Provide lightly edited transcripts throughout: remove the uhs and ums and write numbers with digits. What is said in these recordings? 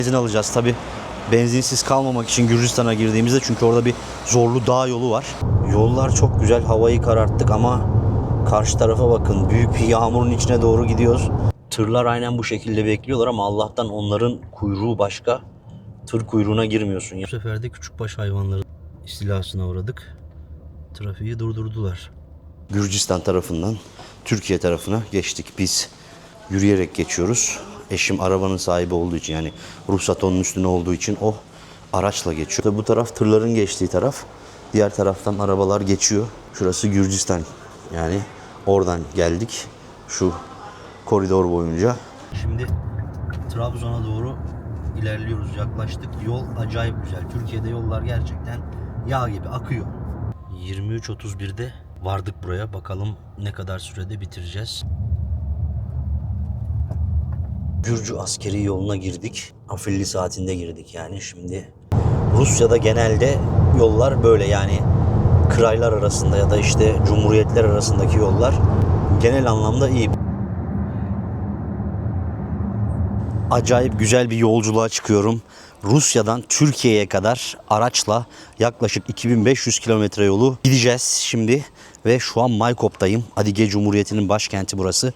Benzin alacağız tabi. Benzinsiz kalmamak için Gürcistan'a girdiğimizde, çünkü orada bir zorlu dağ yolu var. Yollar çok güzel, havayı kararttık ama karşı tarafa bakın, büyük bir yağmurun içine doğru gidiyoruz. Tırlar aynen bu şekilde bekliyorlar ama Allah'tan onların kuyruğu başka. Tır kuyruğuna girmiyorsun. Bu sefer de küçükbaş hayvanların istilasına uğradık. Trafiği durdurdular. Gürcistan tarafından Türkiye tarafına geçtik. Biz yürüyerek geçiyoruz. Eşim arabanın sahibi olduğu için, yani ruhsat onun üstüne olduğu için o araçla geçiyor. Bu taraf tırların geçtiği taraf. Diğer taraftan arabalar geçiyor. Şurası Gürcistan. Yani oradan geldik. Şu koridor boyunca. Şimdi Trabzon'a doğru ilerliyoruz. Yaklaştık. Yol acayip güzel. Türkiye'de yollar gerçekten yağ gibi akıyor. 23.31'de vardık buraya. Bakalım ne kadar sürede bitireceğiz. Gürcü askeri yoluna girdik. Afilli saatinde girdik yani. Şimdi Rusya'da genelde yollar böyle, yani kraylar arasında ya da işte cumhuriyetler arasındaki yollar genel anlamda iyi. Acayip güzel bir yolculuğa çıkıyorum. Rusya'dan Türkiye'ye kadar araçla yaklaşık 2500 kilometre yolu gideceğiz şimdi. Ve şu an Maykop'tayım. Adige Cumhuriyeti'nin başkenti burası.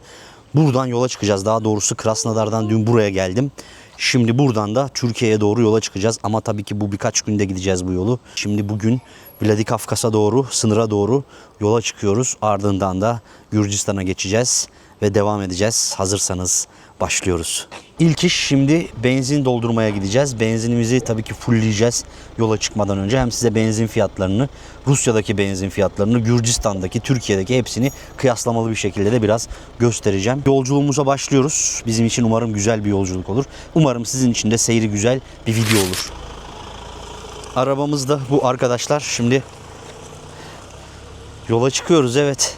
Buradan yola çıkacağız. Daha doğrusu Krasnodar'dan dün buraya geldim. Şimdi buradan da Türkiye'ye doğru yola çıkacağız. Ama tabii ki bu birkaç günde gideceğiz bu yolu. Şimdi bugün Vladikavkaz'a doğru, sınıra doğru yola çıkıyoruz. Ardından da Gürcistan'a geçeceğiz ve devam edeceğiz. Hazırsanız başlıyoruz. İlk iş, şimdi benzin doldurmaya gideceğiz. Benzinimizi tabii ki fullleyeceğiz yola çıkmadan önce. Hem size benzin fiyatlarını, Rusya'daki benzin fiyatlarını, Gürcistan'daki, Türkiye'deki hepsini kıyaslamalı bir şekilde de biraz göstereceğim. Yolculuğumuza başlıyoruz. Bizim için umarım güzel bir yolculuk olur. Umarım sizin için de seyri güzel bir video olur. Arabamız da bu arkadaşlar. Şimdi yola çıkıyoruz, evet.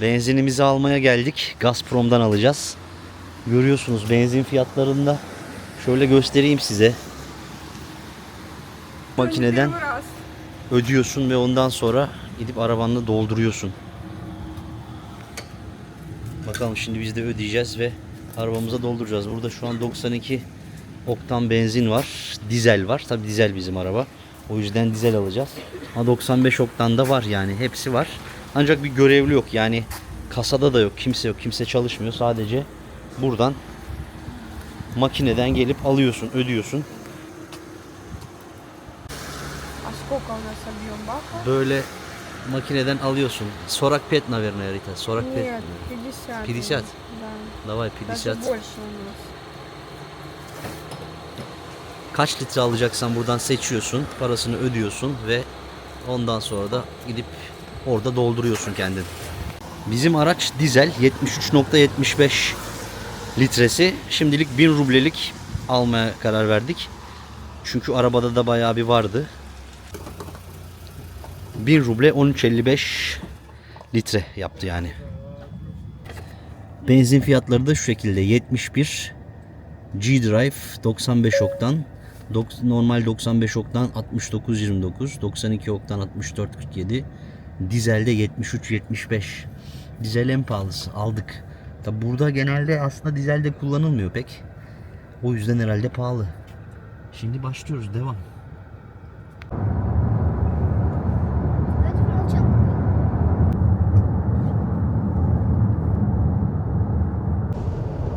Benzinimizi almaya geldik. Gazprom'dan alacağız. Görüyorsunuz benzin fiyatlarında. Şöyle göstereyim size. Makineden ödüyorsun ve ondan sonra gidip arabanla dolduruyorsun. Bakalım şimdi biz de ödeyeceğiz ve arabamıza dolduracağız. Burada şu an 92 oktan benzin var. Dizel var. Tabii dizel bizim araba. O yüzden dizel alacağız. Ama 95 oktan da var, yani hepsi var. Ancak bir görevli yok, yani kasada da yok, kimse yok, kimse çalışmıyor. Sadece buradan makineden gelip alıyorsun, ödüyorsun. Böyle makineden alıyorsun. 45, наверное, Rita. 45. Нет, 50. 50. Да. Давай 50. Даже больше у нас. Kaç litre alacaksan buradan seçiyorsun, parasını ödüyorsun ve ondan sonra da gidip orada dolduruyorsun kendin. Bizim araç dizel, 73.75 litresi. Şimdilik 1000 rublelik almaya karar verdik. Çünkü arabada da bayağı bir vardı. 1000 ruble 13.55 litre yaptı yani. Benzin fiyatları da şu şekilde: 71 G-Drive 95 oktan, normal 95 oktan 69.29, 92 oktan 64.47, dizelde 73.75. Dizel en pahalısı, aldık. Tabi burada genelde aslında dizelde kullanılmıyor pek. O yüzden herhalde pahalı. Şimdi başlıyoruz, devam.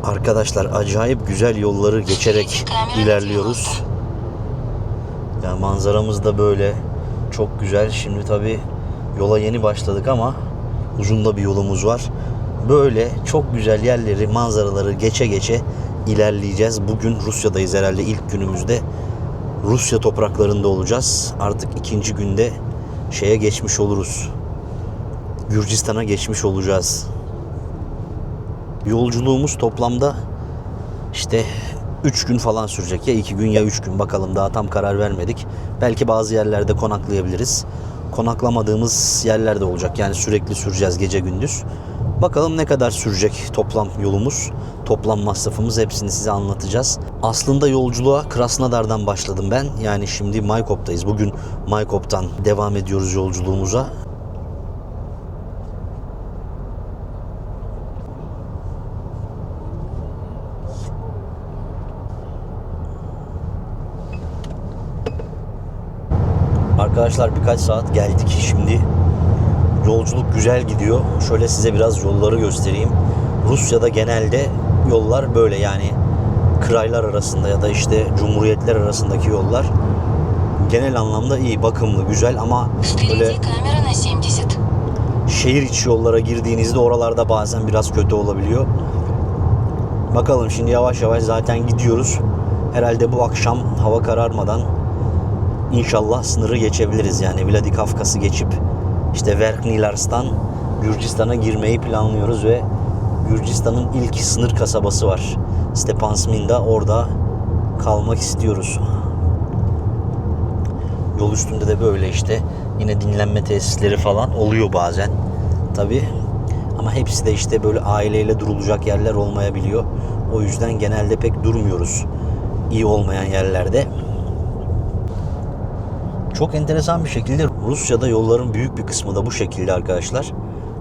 Arkadaşlar acayip güzel yolları geçerek ilerliyoruz. Ya manzaramız da böyle çok güzel. Şimdi tabii yola yeni başladık ama uzun da bir yolumuz var. Böyle çok güzel yerleri, manzaraları geçe geçe ilerleyeceğiz. Bugün Rusya'dayız herhalde, ilk günümüzde Rusya topraklarında olacağız. Artık ikinci günde şeye geçmiş oluruz. Gürcistan'a geçmiş olacağız. Yolculuğumuz toplamda işte 3 gün falan sürecek. Ya 2 gün ya 3 gün, bakalım, daha tam karar vermedik. Belki bazı yerlerde konaklayabiliriz. Konaklamadığımız yerler de olacak. Yani sürekli süreceğiz gece gündüz. Bakalım ne kadar sürecek toplam yolumuz, toplam masrafımız, hepsini size anlatacağız. Aslında yolculuğa Krasnodar'dan başladım ben. Yani şimdi Maykop'tayız. Bugün Maykop'tan devam ediyoruz yolculuğumuza. Arkadaşlar birkaç saat geldik şimdi. Yolculuk güzel gidiyor. Şöyle size biraz yolları göstereyim. Rusya'da genelde yollar böyle, yani kraylar arasında ya da işte cumhuriyetler arasındaki yollar genel anlamda iyi, bakımlı, güzel ama böyle şehir içi yollara girdiğinizde oralarda bazen biraz kötü olabiliyor. Bakalım şimdi yavaş yavaş zaten gidiyoruz. Herhalde bu akşam hava kararmadan İnşallah sınırı geçebiliriz. Yani Vladikavkaz'ı geçip işte Verkhnilars'tan Gürcistan'a girmeyi planlıyoruz ve Gürcistan'ın ilk sınır kasabası var, Stepantsminda, orada kalmak istiyoruz. Yol üstünde de böyle işte yine dinlenme tesisleri falan oluyor bazen tabi, ama hepsi de işte böyle aileyle durulacak yerler olmayabiliyor. O yüzden genelde pek durmuyoruz iyi olmayan yerlerde. Çok enteresan bir şekilde Rusya'da yolların büyük bir kısmı da bu şekilde arkadaşlar.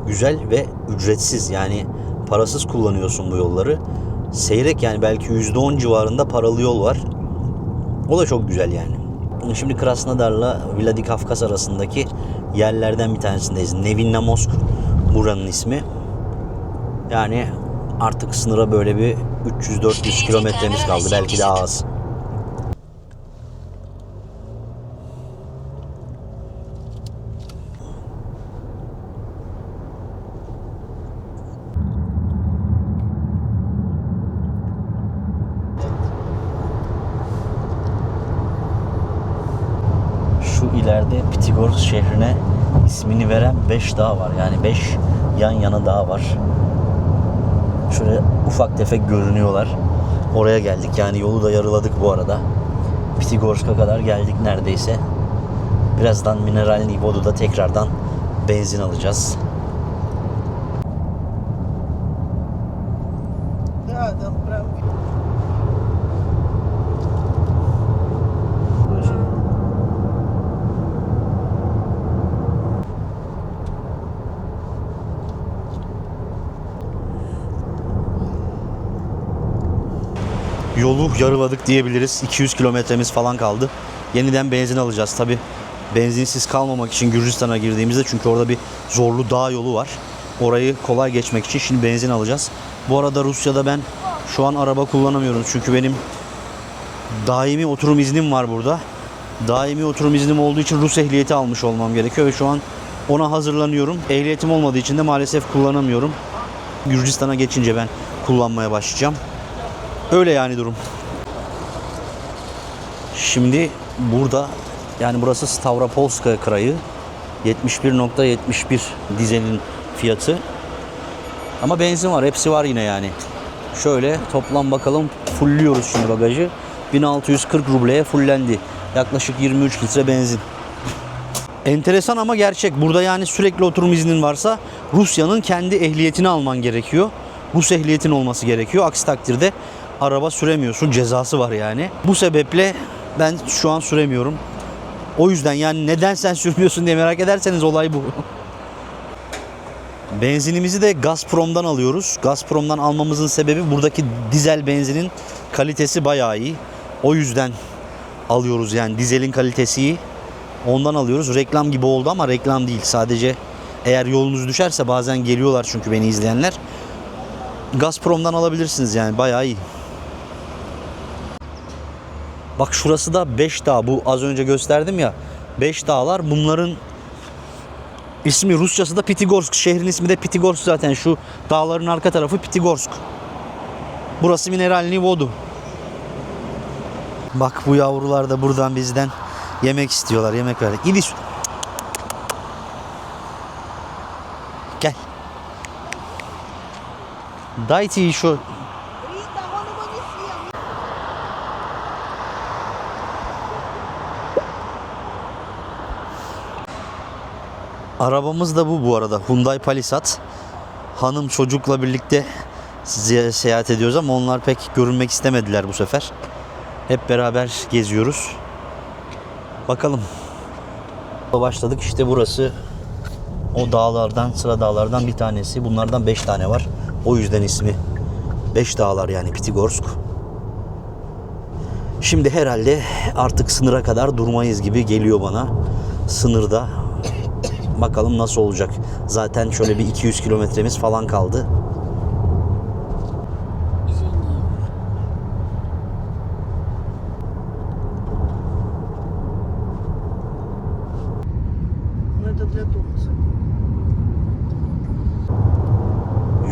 Güzel ve ücretsiz, yani parasız kullanıyorsun bu yolları. Seyrek, yani belki %10 civarında paralı yol var. O da çok güzel yani. Şimdi Krasnodar'la Vladikavkaz arasındaki yerlerden bir tanesindeyiz. Nevinnomosk buranın ismi. Yani artık sınıra böyle bir 300-400 kilometremiz kaldı, belki daha az. Şu ileride Pitigorsk şehrine ismini veren 5 dağ var. Yani 5 yan yana dağ var. Şöyle ufak tefek görünüyorlar. Oraya geldik. Yani yolu da yarıladık bu arada. Pitigorsk'a kadar geldik neredeyse. Birazdan Mineralny Vodo'da tekrardan benzin alacağız. Yolu yarıladık diyebiliriz. 200 kilometremiz falan kaldı. Yeniden benzin alacağız. Tabi benzinsiz kalmamak için Gürcistan'a girdiğimizde, çünkü orada bir zorlu dağ yolu var. Orayı kolay geçmek için şimdi benzin alacağız. Bu arada Rusya'da ben şu an araba kullanamıyorum. Çünkü benim daimi oturum iznim var burada. Daimi oturum iznim olduğu için Rus ehliyeti almış olmam gerekiyor ve şu an ona hazırlanıyorum. Ehliyetim olmadığı için de maalesef kullanamıyorum. Gürcistan'a geçince ben kullanmaya başlayacağım. Öyle yani durum. Şimdi burada, yani burası Stavropolska krayı. 71.71 dizelin fiyatı. Ama benzin var, hepsi var yine yani. Şöyle toplam bakalım, fullliyoruz şimdi bagajı. 1640 rubleye fullendi. Yaklaşık 23 litre benzin. Enteresan ama gerçek. Burada yani sürekli oturum iznin varsa Rusya'nın kendi ehliyetini alman gerekiyor. Rus ehliyetin olması gerekiyor. Aksi takdirde araba süremiyorsun. Cezası var yani. Bu sebeple ben şu an süremiyorum. O yüzden yani neden sen sürmüyorsun diye merak ederseniz olay bu. Benzinimizi de Gazprom'dan alıyoruz. Gazprom'dan almamızın sebebi, buradaki dizel benzinin kalitesi bayağı iyi. O yüzden alıyoruz, yani dizelin kalitesi iyi. Ondan alıyoruz. Reklam gibi oldu ama reklam değil. Sadece eğer yolunuz düşerse bazen geliyorlar çünkü beni izleyenler. Gazprom'dan alabilirsiniz, yani bayağı iyi. Bak şurası da 5 dağ. Bu az önce gösterdim ya. 5 dağlar. Bunların ismi, Rusçası da Pitigorsk. Şehrin ismi de Pitigorsk zaten. Şu dağların arka tarafı Pitigorsk. Burası Mineralny Vodo. Bak bu yavrular da buradan bizden yemek istiyorlar. Yemek verdik. İdiş. Gel. Dайте еще. Arabamız da bu arada. Hyundai Palisade. hanım çocukla birlikte seyahat ediyoruz ama onlar pek görünmek istemediler bu sefer. Hep beraber geziyoruz. Bakalım. Başladık işte burası. O dağlardan, sıra dağlardan bir tanesi. Bunlardan 5 tane var. O yüzden ismi 5 dağlar yani Pitigorsk. Şimdi herhalde artık sınıra kadar durmayız gibi geliyor bana. Sınırda. Bakalım nasıl olacak. Zaten şöyle bir 200 kilometremiz falan kaldı.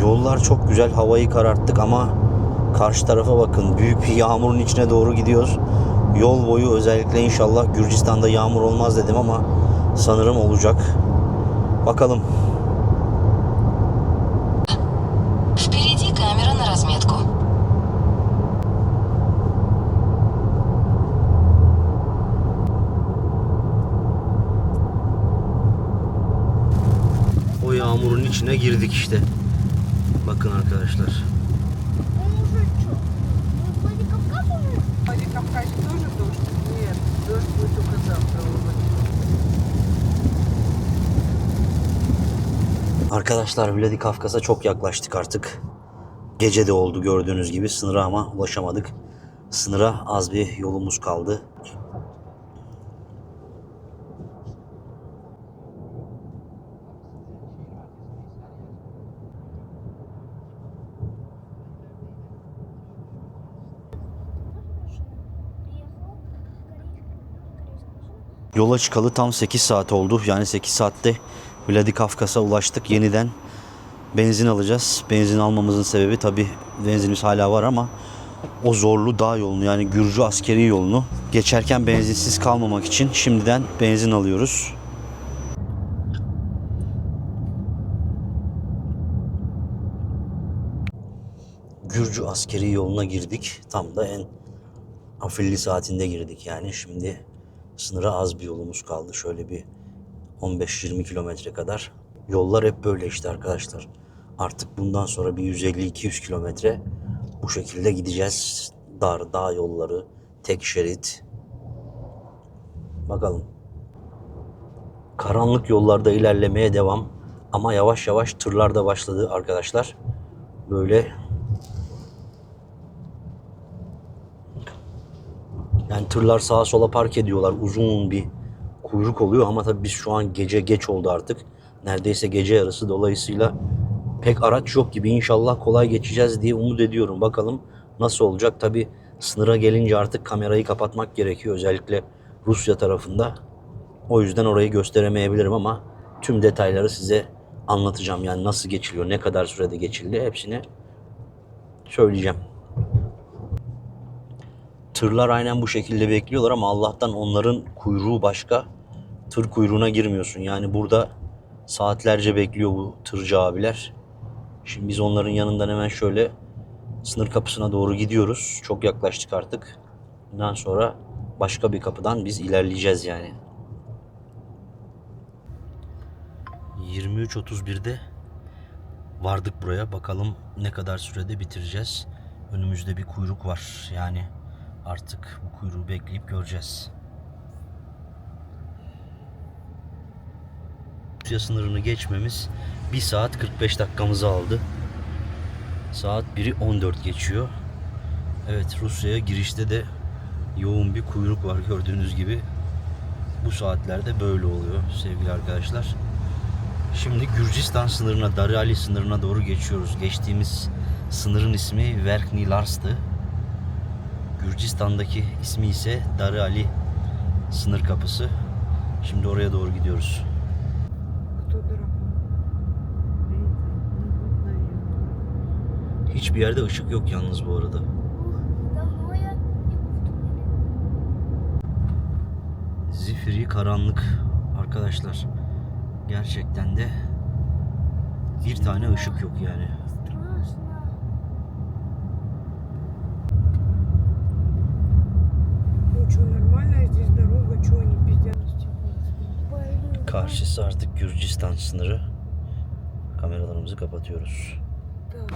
Yollar çok güzel. Havayı kararttık ama karşı tarafa bakın. Büyük bir yağmurun içine doğru gidiyoruz. Yol boyu özellikle inşallah Gürcistan'da yağmur olmaz dedim ama sanırım olacak. Bakalım. Впереди камера на разметку. O yağmurun içine girdik işte. Bakın arkadaşlar. Владикавказе тоже дождь? Нет, дождь будет только завтра. Arkadaşlar Vladikavkaz'a çok yaklaştık artık. Gece de oldu gördüğünüz gibi. Sınıra ama ulaşamadık. Sınıra az bir yolumuz kaldı. Yola çıkalı tam 8 saat oldu. Yani 8 saatte Vladikavkaz'a ulaştık. Yeniden benzin alacağız. Benzin almamızın sebebi tabii benzinimiz hala var ama o zorlu dağ yolunu yani Gürcü askeri yolunu geçerken benzinsiz kalmamak için şimdiden benzin alıyoruz. Gürcü askeri yoluna girdik. Tam da en afilli saatinde girdik yani. Şimdi sınıra az bir yolumuz kaldı. Şöyle bir 15-20 kilometre kadar. Yollar hep böyle işte arkadaşlar. Artık bundan sonra bir 150-200 kilometre bu şekilde gideceğiz. Dar dağ yolları, tek şerit. Bakalım. Karanlık yollarda ilerlemeye devam. Ama yavaş yavaş tırlar da başladı arkadaşlar. Böyle yani tırlar sağa sola park ediyorlar. Uzun bir kuyruk oluyor ama tabii biz şu an gece geç oldu artık. Neredeyse gece yarısı dolayısıyla pek araç yok gibi. İnşallah kolay geçeceğiz diye umut ediyorum. Bakalım nasıl olacak. Tabii sınıra gelince artık kamerayı kapatmak gerekiyor. Özellikle Rusya tarafında. O yüzden orayı gösteremeyebilirim ama tüm detayları size anlatacağım. Yani nasıl geçiliyor, ne kadar sürede geçildi hepsini söyleyeceğim. Tırlar aynen bu şekilde bekliyorlar ama Allah'tan onların kuyruğu başka. Tır kuyruğuna girmiyorsun. Yani burada saatlerce bekliyor bu tırcı abiler. Şimdi biz onların yanından hemen şöyle sınır kapısına doğru gidiyoruz. Çok yaklaştık artık. Bundan sonra başka bir kapıdan biz ilerleyeceğiz yani. 23.31'de vardık buraya. Bakalım ne kadar sürede bitireceğiz. Önümüzde bir kuyruk var. Yani artık bu kuyruğu bekleyip göreceğiz. Rusya sınırını geçmemiz 1 saat 45 dakikamızı aldı. Saat 1'i 14 geçiyor. Evet, Rusya'ya girişte de yoğun bir kuyruk var gördüğünüz gibi. Bu saatlerde böyle oluyor sevgili arkadaşlar. Şimdi Gürcistan sınırına, Darali sınırına doğru geçiyoruz. Geçtiğimiz sınırın ismi Verkhny Lars'tı. Gürcistan'daki ismi ise Darali sınır kapısı. Şimdi oraya doğru gidiyoruz. Hiçbir yerde ışık yok yalnız bu arada. Zifiri karanlık arkadaşlar. Gerçekten de bir tane ışık yok yani. Karşısı artık Gürcistan sınırı. Kameralarımızı kapatıyoruz. Tamam.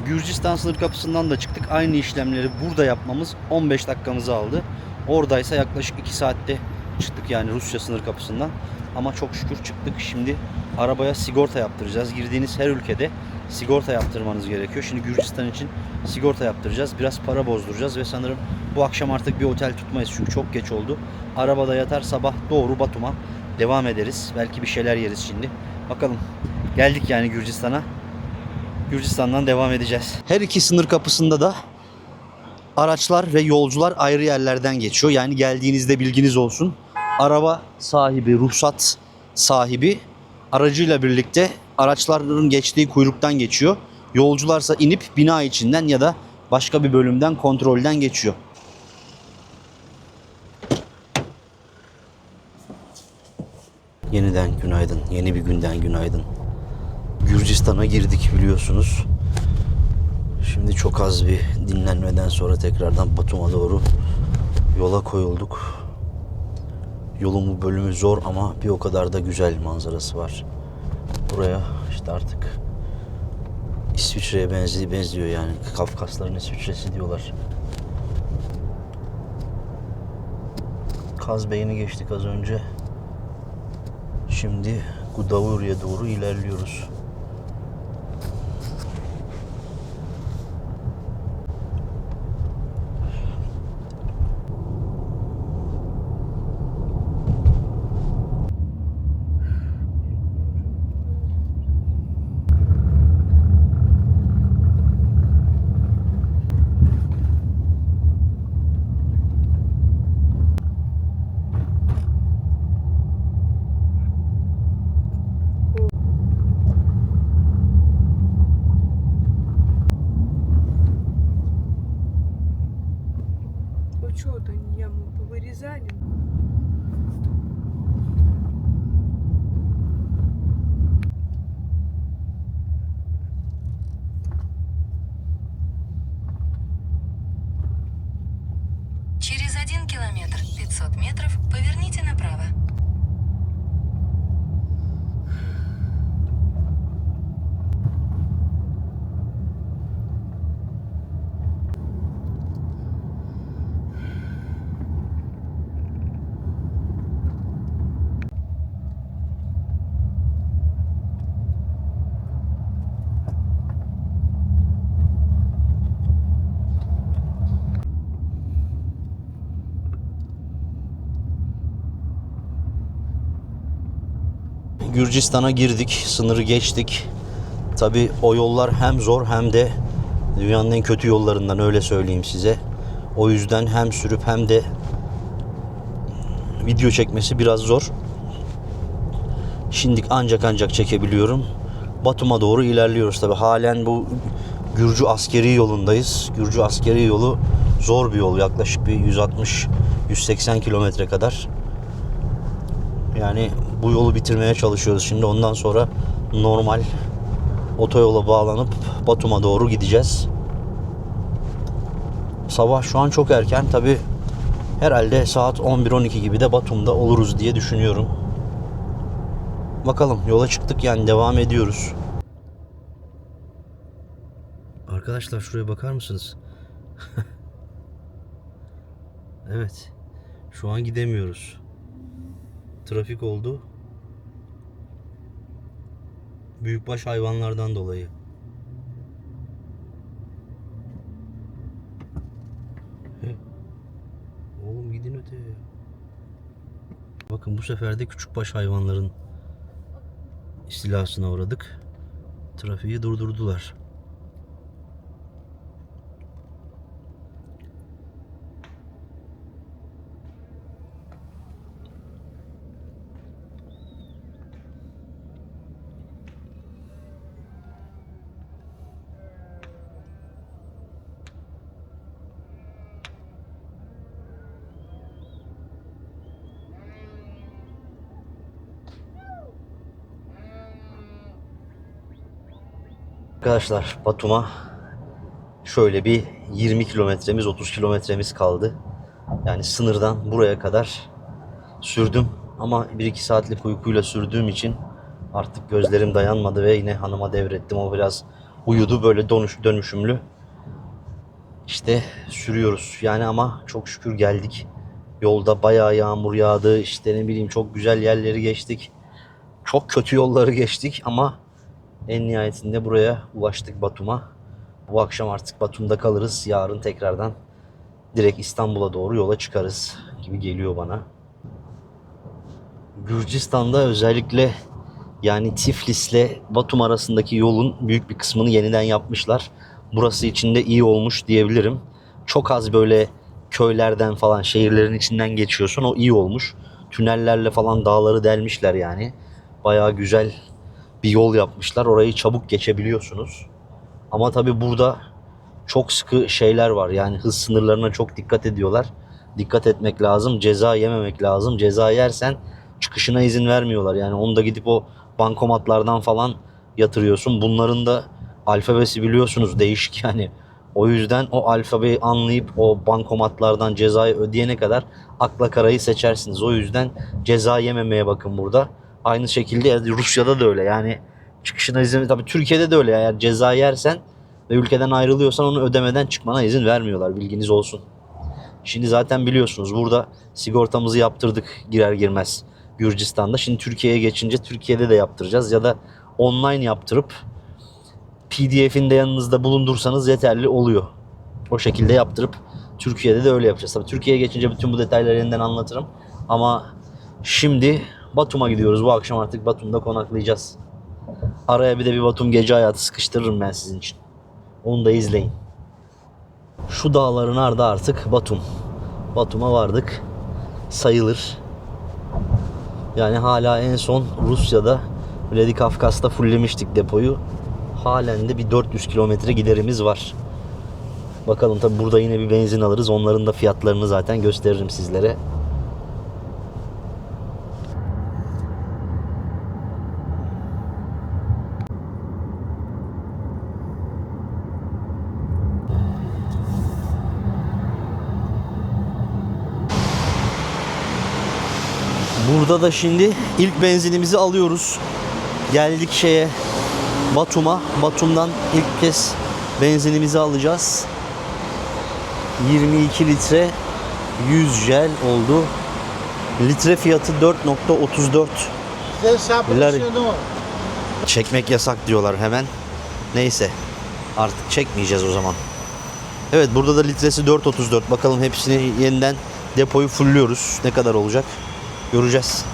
Gürcistan sınır kapısından da çıktık. Aynı işlemleri burada yapmamız 15 dakikamızı aldı. Oradaysa yaklaşık 2 saatte çıktık yani Rusya sınır kapısından. Ama çok şükür çıktık. Şimdi arabaya sigorta yaptıracağız. Girdiğiniz her ülkede sigorta yaptırmanız gerekiyor. Şimdi Gürcistan için sigorta yaptıracağız. Biraz para bozduracağız ve sanırım bu akşam artık bir otel tutmayız çünkü çok geç oldu. Arabada yatar, sabah doğru Batum'a devam ederiz. Belki bir şeyler yeriz şimdi. Bakalım. Geldik yani Gürcistan'a. Gürcistan'dan devam edeceğiz. Her iki sınır kapısında da araçlar ve yolcular ayrı yerlerden geçiyor. Yani geldiğinizde bilginiz olsun. Araba sahibi, ruhsat sahibi aracıyla birlikte araçların geçtiği kuyruktan geçiyor. Yolcularsa inip bina içinden ya da başka bir bölümden kontrolden geçiyor. Yeniden günaydın. Yeni bir günden günaydın. Gürcistan'a girdik biliyorsunuz. Şimdi çok az bir dinlenmeden sonra tekrardan Batum'a doğru yola koyulduk. Yolun bu bölümü zor ama bir o kadar da güzel manzarası var. Buraya işte artık İsviçre'ye benziyor yani. Kafkasların İsviçre'si diyorlar. Kazbeyin'i geçtik az önce. Şimdi Gudavuri'ye doğru ilerliyoruz. Что-то яму повырезали. Через 1 километр 500 метров поверните направо. Gürcistan'a girdik, sınırı geçtik. Tabii o yollar hem zor hem de dünyanın en kötü yollarından, öyle söyleyeyim size. O yüzden hem sürüp hem de video çekmesi biraz zor. Şimdi ancak çekebiliyorum. Batum'a doğru ilerliyoruz. Tabii halen bu Gürcü askeri yolundayız. Gürcü askeri yolu zor bir yol. Yaklaşık bir 160-180 kilometre kadar. Yani bu yolu bitirmeye çalışıyoruz şimdi. Ondan sonra normal otoyola bağlanıp Batum'a doğru gideceğiz. Sabah şu an çok erken. Tabii herhalde saat 11-12 gibi de Batum'da oluruz diye düşünüyorum. Bakalım, yola çıktık yani, devam ediyoruz. Arkadaşlar şuraya bakar mısınız? Evet. Şu an gidemiyoruz. Trafik oldu. Büyükbaş hayvanlardan dolayı. Oğlum gidin öteye. Bakın bu sefer de küçükbaş hayvanların istilasına uğradık. Trafiği durdurdular. Arkadaşlar Batum'a şöyle bir 20 kilometremiz 30 kilometremiz kaldı. Yani sınırdan buraya kadar sürdüm ama 1-2 saatlik uykuyla sürdüğüm için Artık gözlerim dayanmadı ve yine hanıma devrettim. O biraz uyudu, böyle dönüşümlü. İşte sürüyoruz yani, ama çok şükür geldik. Yolda bayağı yağmur yağdı. İşte ne bileyim, çok güzel yerleri geçtik. Çok kötü yolları geçtik ama en nihayetinde buraya ulaştık, Batum'a. Bu akşam artık Batum'da kalırız. Yarın tekrardan direkt İstanbul'a doğru yola çıkarız gibi geliyor bana. Gürcistan'da özellikle yani Tiflis'le Batum arasındaki yolun büyük bir kısmını yeniden yapmışlar. Burası için de iyi olmuş diyebilirim. Çok az böyle köylerden falan, şehirlerin içinden geçiyorsun. O iyi olmuş. Tünellerle falan dağları delmişler yani. Bayağı güzel bir yol yapmışlar. Orayı çabuk geçebiliyorsunuz. Ama tabii burada çok sıkı şeyler var. Yani hız sınırlarına çok dikkat ediyorlar. Dikkat etmek lazım. Ceza yememek lazım. Ceza yersen çıkışına izin vermiyorlar. Yani onu da gidip o bankomatlardan falan yatırıyorsun. Bunların da alfabesi biliyorsunuz değişik yani. O yüzden o alfabeyi anlayıp o bankomatlardan cezayı ödeyene kadar akla karayı seçersiniz. O yüzden ceza yememeye bakın burada. Aynı şekilde Rusya'da da öyle. Yani çıkışına izin, tabii Türkiye'de de öyle. Eğer ceza yersen ve ülkeden ayrılıyorsan onu ödemeden çıkmana izin vermiyorlar. Bilginiz olsun. Şimdi zaten biliyorsunuz burada sigortamızı yaptırdık girer girmez Gürcistan'da. Şimdi Türkiye'ye geçince Türkiye'de de yaptıracağız ya da online yaptırıp PDF'ini de yanınızda bulundursanız yeterli oluyor. O şekilde yaptırıp Türkiye'de de öyle yapacağız. Tabii Türkiye'ye geçince bütün bu detayları yeniden anlatırım. Ama şimdi Batum'a gidiyoruz. Bu akşam artık Batum'da konaklayacağız. Araya bir de bir Batum gece hayatı sıkıştırırım ben sizin için. Onu da izleyin. Şu dağların ardı artık Batum. Batum'a vardık sayılır. Yani hala en son Rusya'da Vladikavkaz'da fulllemiştik depoyu. Halen de bir 400 kilometre giderimiz var. Bakalım, tabi burada yine bir benzin alırız. Onların da fiyatlarını zaten gösteririm sizlere. Burada da şimdi ilk benzinimizi alıyoruz. Geldik Batum'a. Batum'dan ilk kez benzinimizi alacağız. 22 litre 100 jel oldu. Litre fiyatı 4.34 lira. Çekmek yasak diyorlar hemen. Neyse. Artık çekmeyeceğiz o zaman. Evet, burada da litresi 4.34. Bakalım hepsini yeniden depoyu fullüyoruz. Ne kadar olacak? Göreceğiz.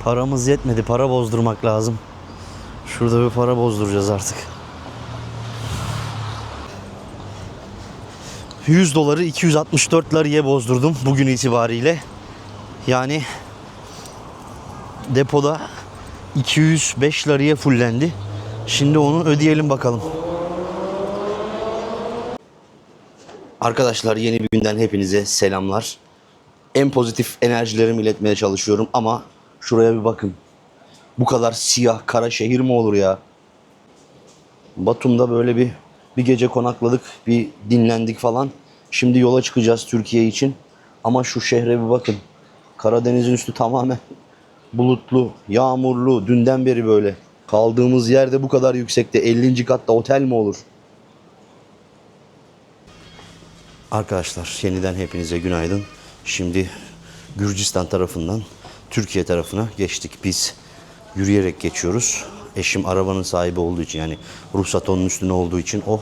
Paramız yetmedi. Para bozdurmak lazım. Şurada bir para bozduracağız artık. 100 doları 264 liraya bozdurdum bugün itibariyle. Yani depoda 205 liraya fullendi. Şimdi onu ödeyelim bakalım. Arkadaşlar, yeni bir günden hepinize selamlar. En pozitif enerjilerimi iletmeye çalışıyorum ama şuraya bir bakın. Bu kadar siyah, kara şehir mi olur ya? Batum'da böyle bir gece konakladık, bir dinlendik falan. Şimdi yola çıkacağız Türkiye için. Ama şu şehre bir bakın. Karadeniz'in üstü tamamen bulutlu, yağmurlu. Dünden beri böyle. Kaldığımız yerde bu kadar yüksekte. 50. katta otel mi olur? Arkadaşlar, yeniden hepinize günaydın. Şimdi Gürcistan tarafından Türkiye tarafına geçtik. Biz yürüyerek geçiyoruz. Eşim arabanın sahibi olduğu için, yani ruhsat onun üstüne olduğu için o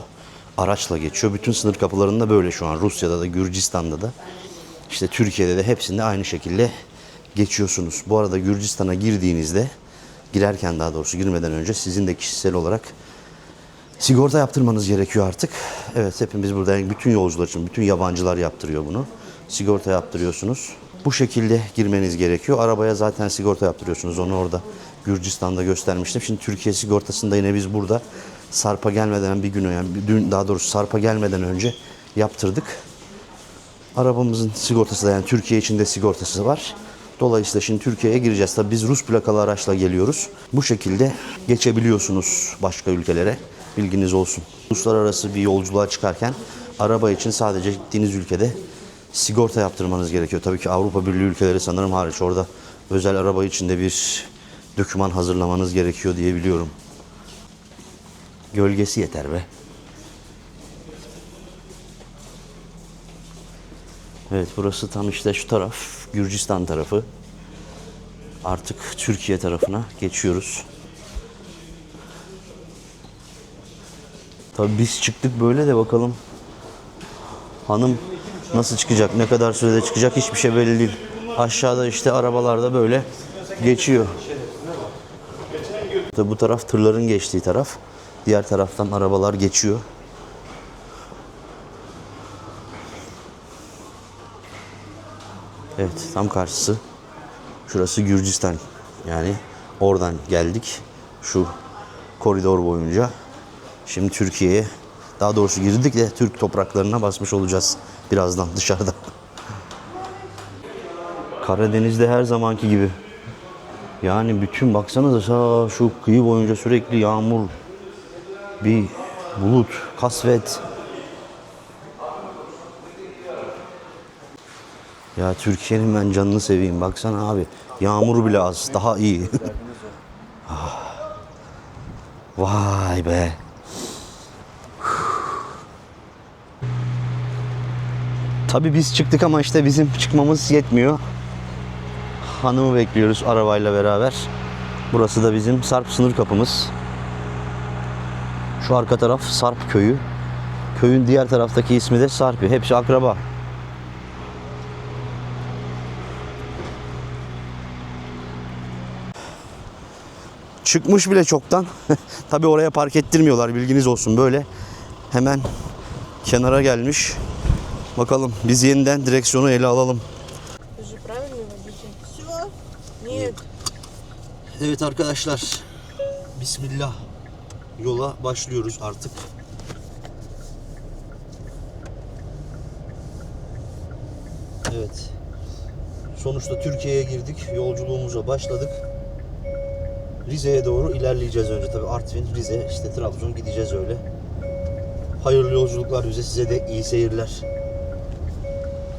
araçla geçiyor. Bütün sınır kapılarında böyle şu an. Rusya'da da, Gürcistan'da da, işte Türkiye'de de hepsinde aynı şekilde geçiyorsunuz. Bu arada Gürcistan'a girerken daha doğrusu girmeden önce sizin de kişisel olarak sigorta yaptırmanız gerekiyor artık. Evet, hepimiz burada, bütün yolcular için, bütün yabancılar yaptırıyor bunu. Sigorta yaptırıyorsunuz. Bu şekilde girmeniz gerekiyor. Arabaya zaten sigorta yaptırıyorsunuz. Onu orada Gürcistan'da göstermiştim. Şimdi Türkiye sigortasında yine biz burada Sarp'a gelmeden bir gün, yani daha doğrusu Sarp'a gelmeden önce yaptırdık. Arabamızın sigortası da, yani Türkiye içinde sigortası var. Dolayısıyla şimdi Türkiye'ye gireceğiz. Tabii biz Rus plakalı araçla geliyoruz. Bu şekilde geçebiliyorsunuz başka ülkelere. Bilginiz olsun. Uluslararası bir yolculuğa çıkarken araba için sadece gittiğiniz ülkede sigorta yaptırmanız gerekiyor. Tabii ki Avrupa Birliği ülkeleri sanırım hariç. Orada özel araba içinde bir doküman hazırlamanız gerekiyor diye biliyorum. Gölgesi yeter be. Evet, burası tam işte şu taraf, Gürcistan tarafı. Artık Türkiye tarafına geçiyoruz. Tabii biz çıktık böyle de bakalım hanım nasıl çıkacak, ne kadar sürede çıkacak hiçbir şey belli değil. Aşağıda işte arabalarda böyle geçiyor. Tabii bu taraf tırların geçtiği taraf. Diğer taraftan arabalar geçiyor. Evet, tam karşısı. Şurası Gürcistan. Yani oradan geldik. Şu koridor boyunca. Şimdi Türkiye'ye, daha doğrusu girdik de Türk topraklarına basmış olacağız birazdan dışarıda. Karadeniz'de her zamanki gibi. Yani bütün baksanıza şu kıyı boyunca sürekli yağmur, bir bulut, kasvet. Ya Türkiye'nin ben canını seveyim. Baksana abi. Yağmur bile az. Daha iyi. Ah. Vay be. Tabii biz çıktık ama işte bizim çıkmamız yetmiyor. Hanımı bekliyoruz arabayla beraber. Burası da bizim Sarp sınır kapımız. Şu arka taraf Sarp köyü. Köyün diğer taraftaki ismi de Sarpi. Hepsi akraba. Çıkmış bile çoktan. Tabii oraya park ettirmiyorlar, bilginiz olsun. Böyle hemen kenara gelmiş. Bakalım biz yeniden direksiyonu ele alalım. Evet arkadaşlar. Bismillah. Yola başlıyoruz artık. Evet. Sonuçta Türkiye'ye girdik. Yolculuğumuza başladık. Rize'ye doğru ilerleyeceğiz önce. Tabii Artvin, Rize, işte Trabzon gideceğiz öyle. Hayırlı yolculuklar bize. Size de iyi seyirler.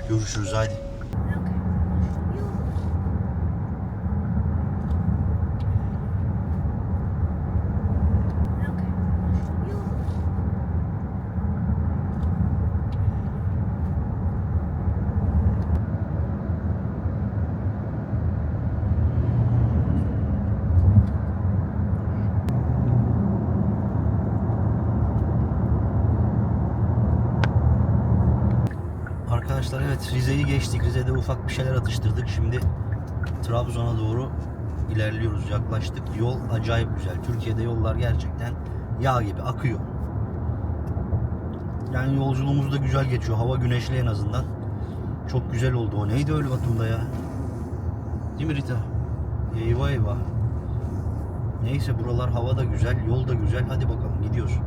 Görüşürüz haydi. Arkadaşlar evet, Rize'yi geçtik. Rize'de ufak bir şeyler atıştırdık. Şimdi Trabzon'a doğru ilerliyoruz. Yaklaştık. Yol acayip güzel. Türkiye'de yollar gerçekten yağ gibi akıyor. Yani yolculuğumuz da güzel geçiyor. Hava güneşli en azından. Çok güzel oldu. O neydi öyle Batum'da ya? Değil mi Rita? Eyvah eyvah. Neyse, buralar hava da güzel, yol da güzel. Hadi bakalım gidiyoruz.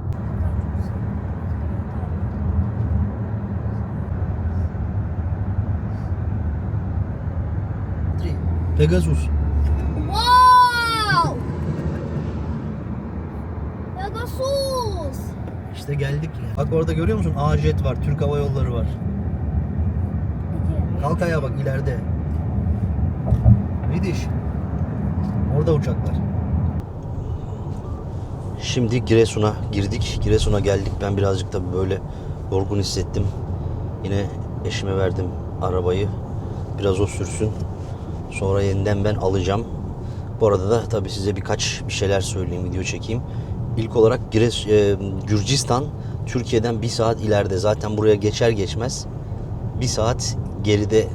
Pegasus. Wow! Pegasus! İşte geldik ya. Bak orada görüyor musun? A-Jet var, Türk Hava Yolları var. Kalk ayağa bak ileride. Vidiş. Orada uçaklar. Şimdi Giresun'a girdik. Giresun'a geldik. Ben birazcık da böyle yorgun hissettim. Yine eşime verdim arabayı. Biraz o sürsün. Sonra yeniden ben alacağım. Bu arada da tabii size bir şeyler söyleyeyim, video çekeyim. İlk olarak Gürcistan Türkiye'den 1 saat ileride. Zaten buraya geçer geçmez 1 saat geride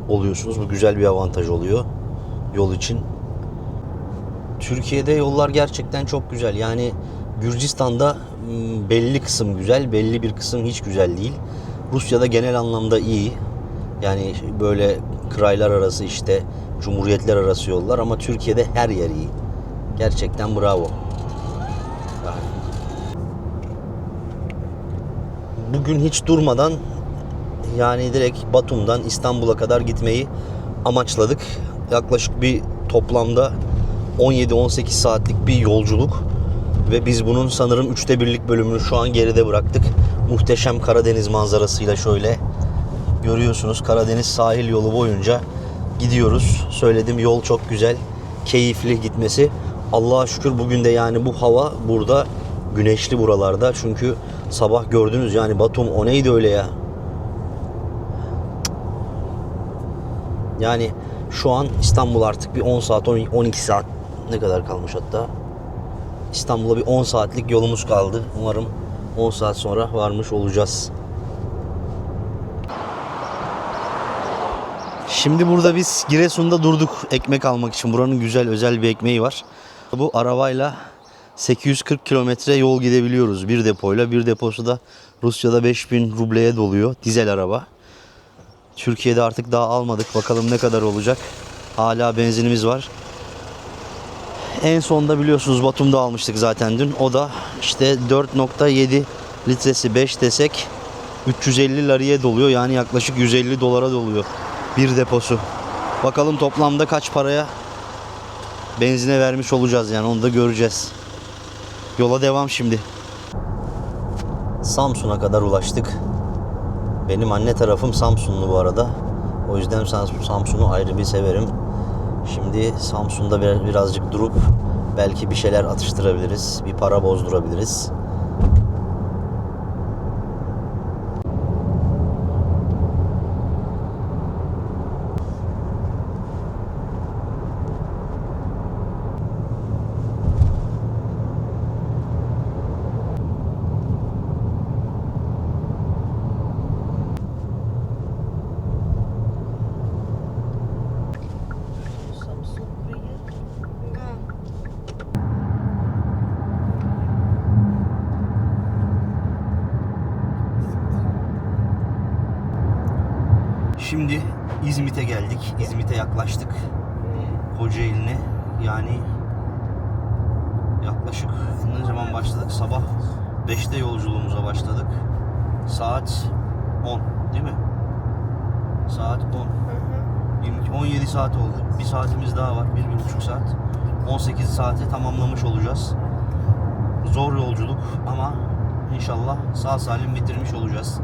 oluyorsunuz. Bu güzel bir avantaj oluyor yol için. Türkiye'de yollar gerçekten çok güzel. Yani Gürcistan'da belli kısım güzel, belli bir kısım hiç güzel değil. Rusya'da genel anlamda iyi. Yani böyle kraylar arası, işte cumhuriyetler arası yollar, ama Türkiye'de her yer iyi. Gerçekten bravo. Bugün hiç durmadan, yani direkt Batum'dan İstanbul'a kadar gitmeyi amaçladık. Yaklaşık bir toplamda 17-18 saatlik bir yolculuk ve biz bunun sanırım 1/3 bölümünü şu an geride bıraktık. Muhteşem Karadeniz manzarasıyla şöyle görüyorsunuz, Karadeniz sahil yolu boyunca gidiyoruz. Söyledim, yol çok güzel. keyifli gitmesi. Allah'a şükür bugün de yani bu hava burada güneşli buralarda. Çünkü sabah gördünüz yani Batum o neydi öyle ya. Yani şu an İstanbul artık bir 10 saat 12 saat ne kadar kalmış hatta. İstanbul'a bir 10 saatlik yolumuz kaldı. Umarım 10 saat sonra varmış olacağız. Şimdi burada biz Giresun'da durduk ekmek almak için. Buranın güzel özel bir ekmeği var. Bu arabayla 840 kilometre yol gidebiliyoruz bir depoyla. Bir deposu da Rusya'da 5000 rubleye doluyor. Dizel araba. Türkiye'de artık daha almadık. Bakalım ne kadar olacak. Hala benzinimiz var. En sonda biliyorsunuz Batum'da almıştık zaten dün. O da işte 4.7 litresi 5 desek 350 lariye doluyor. Yani yaklaşık 150 dolara doluyor bir deposu. Bakalım toplamda kaç paraya benzine vermiş olacağız yani onu da göreceğiz. Yola devam şimdi. Samsun'a kadar ulaştık. Benim anne tarafım Samsunlu bu arada. O yüzden Samsun'u ayrı bir severim. Şimdi Samsun'da birazcık durup belki bir şeyler atıştırabiliriz. Bir para bozdurabiliriz. Samsun buraya. Şimdi İzmit'e geldik. İzmit'e yaklaştık. Kocaeli'ne yani yaklaşık ne zaman başladık? Sabah 5'te yolculuğumuza başladık. Saat 10 değil mi? Saat 10. 17 saat oldu. Bir saatimiz daha var. 1,5 saat. 18 saati tamamlamış olacağız. Zor yolculuk ama inşallah sağ salim bitirmiş olacağız.